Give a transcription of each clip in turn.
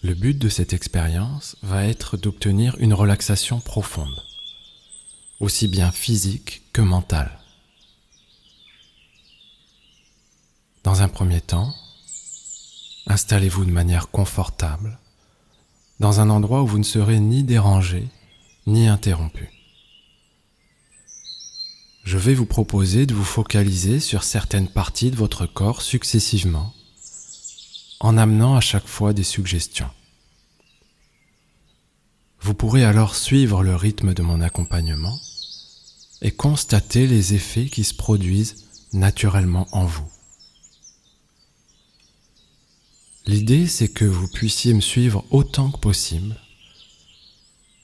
Le but de cette expérience va être d'obtenir une relaxation profonde, aussi bien physique que mentale. Dans un premier temps, installez-vous de manière confortable, dans un endroit où vous ne serez ni dérangé, ni interrompu. Je vais vous proposer de vous focaliser sur certaines parties de votre corps successivement, en amenant à chaque fois des suggestions. Vous pourrez alors suivre le rythme de mon accompagnement et constater les effets qui se produisent naturellement en vous. L'idée, c'est que vous puissiez me suivre autant que possible,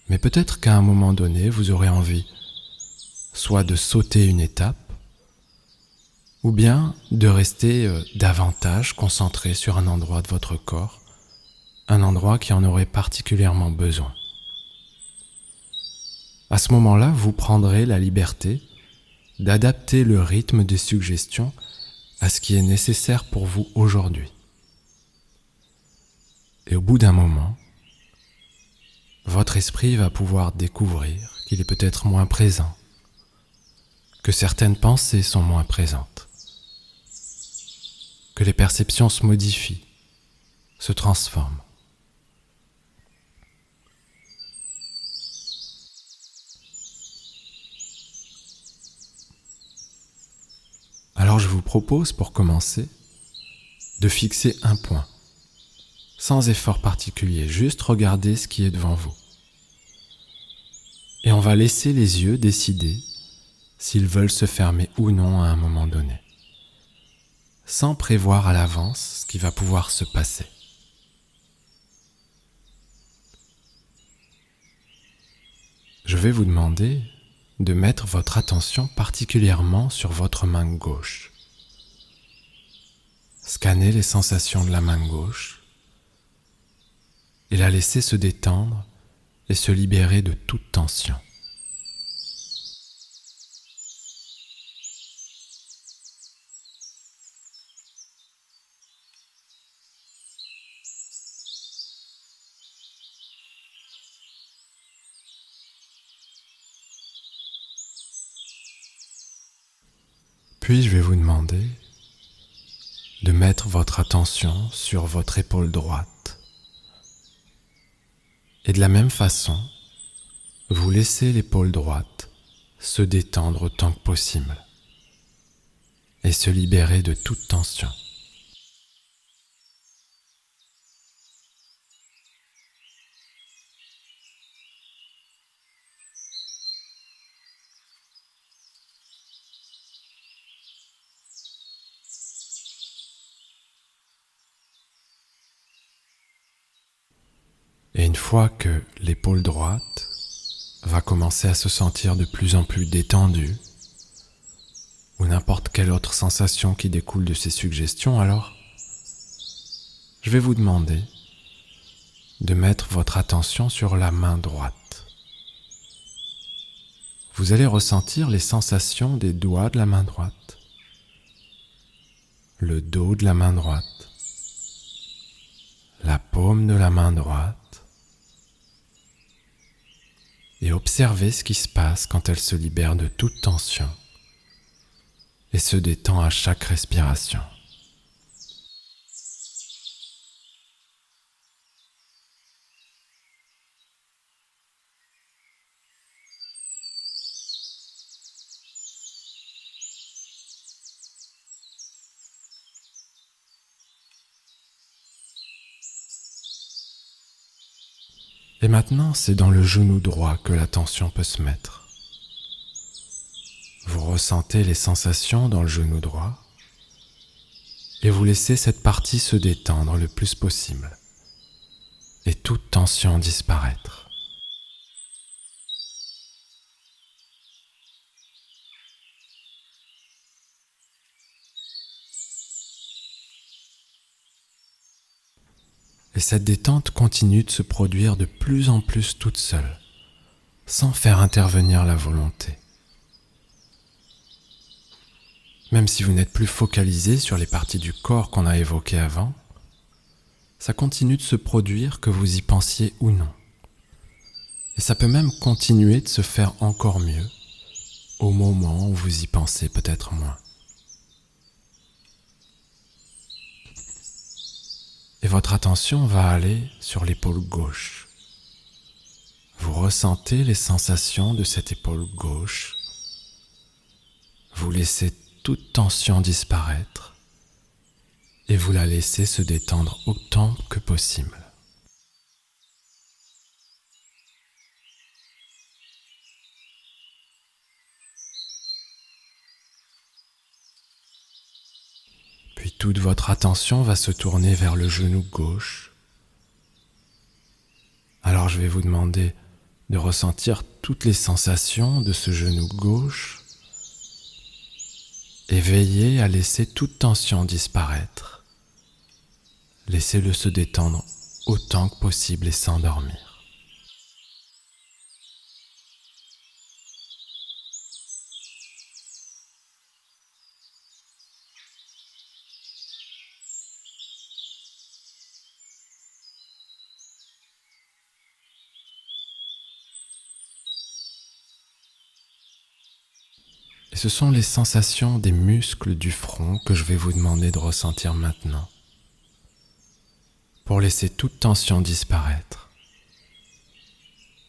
mais peut-être qu'à un moment donné, vous aurez envie soit de sauter une étape, ou bien de rester davantage concentré sur un endroit de votre corps, un endroit qui en aurait particulièrement besoin. À ce moment-là, vous prendrez la liberté d'adapter le rythme des suggestions à ce qui est nécessaire pour vous aujourd'hui. Et au bout d'un moment, votre esprit va pouvoir découvrir qu'il est peut-être moins présent, que certaines pensées sont moins présentes, que les perceptions se modifient, se transforment. Alors je vous propose, pour commencer, de fixer un point, sans effort particulier, juste regarder ce qui est devant vous. Et on va laisser les yeux décider s'ils veulent se fermer ou non à un moment donné, sans prévoir à l'avance ce qui va pouvoir se passer. Je vais vous demander de mettre votre attention particulièrement sur votre main gauche. Scannez les sensations de la main gauche et la laisser se détendre et se libérer de toute tension. Puis je vais vous demander de mettre votre attention sur votre épaule droite. Et de la même façon, vous laissez l'épaule droite se détendre autant que possible et se libérer de toute tension. Et une fois que l'épaule droite va commencer à se sentir de plus en plus détendue, ou n'importe quelle autre sensation qui découle de ces suggestions, alors je vais vous demander de mettre votre attention sur la main droite. Vous allez ressentir les sensations des doigts de la main droite, le dos de la main droite, la paume de la main droite, et observez ce qui se passe quand elle se libère de toute tension et se détend à chaque respiration. Et maintenant, c'est dans le genou droit que la tension peut se mettre. Vous ressentez les sensations dans le genou droit et vous laissez cette partie se détendre le plus possible et toute tension disparaître. Et cette détente continue de se produire de plus en plus toute seule, sans faire intervenir la volonté. Même si vous n'êtes plus focalisé sur les parties du corps qu'on a évoquées avant, ça continue de se produire que vous y pensiez ou non. Et ça peut même continuer de se faire encore mieux au moment où vous y pensez peut-être moins. Et votre attention va aller sur l'épaule gauche. Vous ressentez les sensations de cette épaule gauche. Vous laissez toute tension disparaître et vous la laissez se détendre autant que possible. Puis toute votre attention va se tourner vers le genou gauche. Alors je vais vous demander de ressentir toutes les sensations de ce genou gauche et veillez à laisser toute tension disparaître. Laissez-le se détendre autant que possible et s'endormir. Et ce sont les sensations des muscles du front que je vais vous demander de ressentir maintenant, pour laisser toute tension disparaître,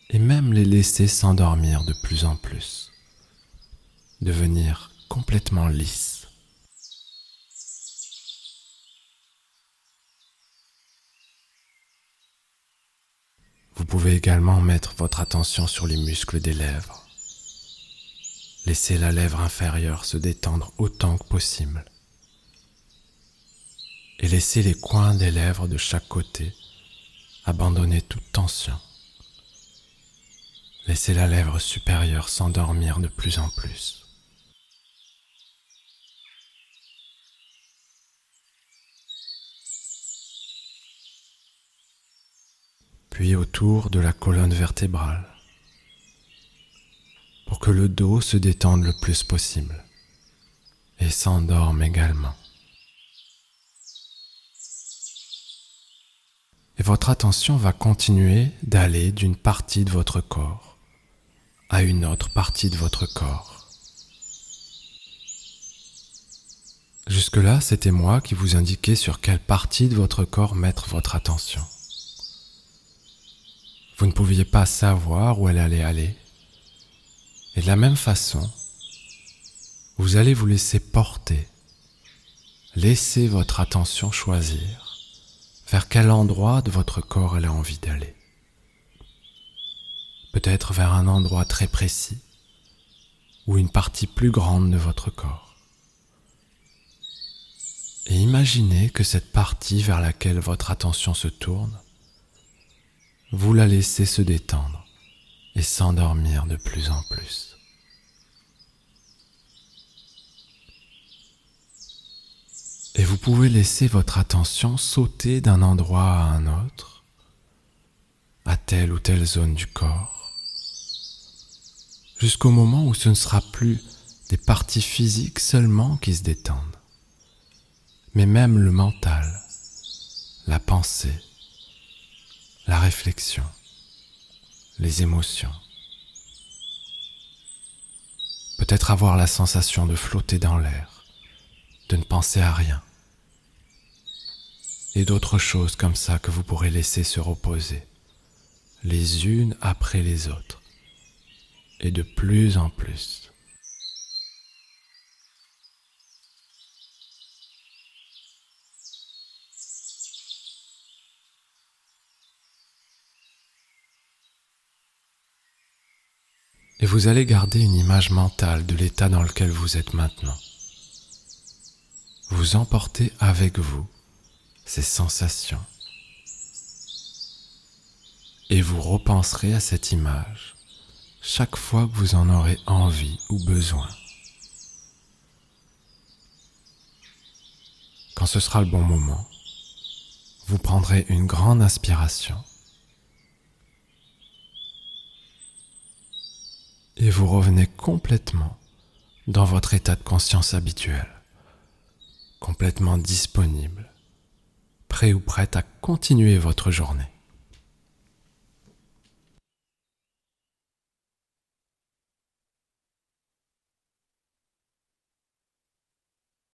et même les laisser s'endormir de plus en plus, devenir complètement lisses. Vous pouvez également mettre votre attention sur les muscles des lèvres. Laissez la lèvre inférieure se détendre autant que possible. Et laissez les coins des lèvres de chaque côté abandonner toute tension. Laissez la lèvre supérieure s'endormir de plus en plus. Puis autour de la colonne vertébrale, pour que le dos se détende le plus possible et s'endorme également. Et votre attention va continuer d'aller d'une partie de votre corps à une autre partie de votre corps. Jusque-là, c'était moi qui vous indiquais sur quelle partie de votre corps mettre votre attention. Vous ne pouviez pas savoir où elle allait aller. Et de la même façon, vous allez vous laisser porter. Laissez votre attention choisir vers quel endroit de votre corps elle a envie d'aller. Peut-être vers un endroit très précis ou une partie plus grande de votre corps. Et imaginez que cette partie vers laquelle votre attention se tourne, vous la laissez se détendre et s'endormir de plus en plus. Et vous pouvez laisser votre attention sauter d'un endroit à un autre, à telle ou telle zone du corps, jusqu'au moment où ce ne sera plus des parties physiques seulement qui se détendent, mais même le mental, la pensée, la réflexion, les émotions. Peut-être avoir la sensation de flotter dans l'air, de ne penser à rien. Et d'autres choses comme ça que vous pourrez laisser se reposer, les unes après les autres, et de plus en plus. Et vous allez garder une image mentale de l'état dans lequel vous êtes maintenant. Vous emportez avec vous ces sensations. Et vous repenserez à cette image chaque fois que vous en aurez envie ou besoin. Quand ce sera le bon moment, vous prendrez une grande inspiration et vous revenez complètement dans votre état de conscience habituel, complètement disponible, prêt ou prête à continuer votre journée.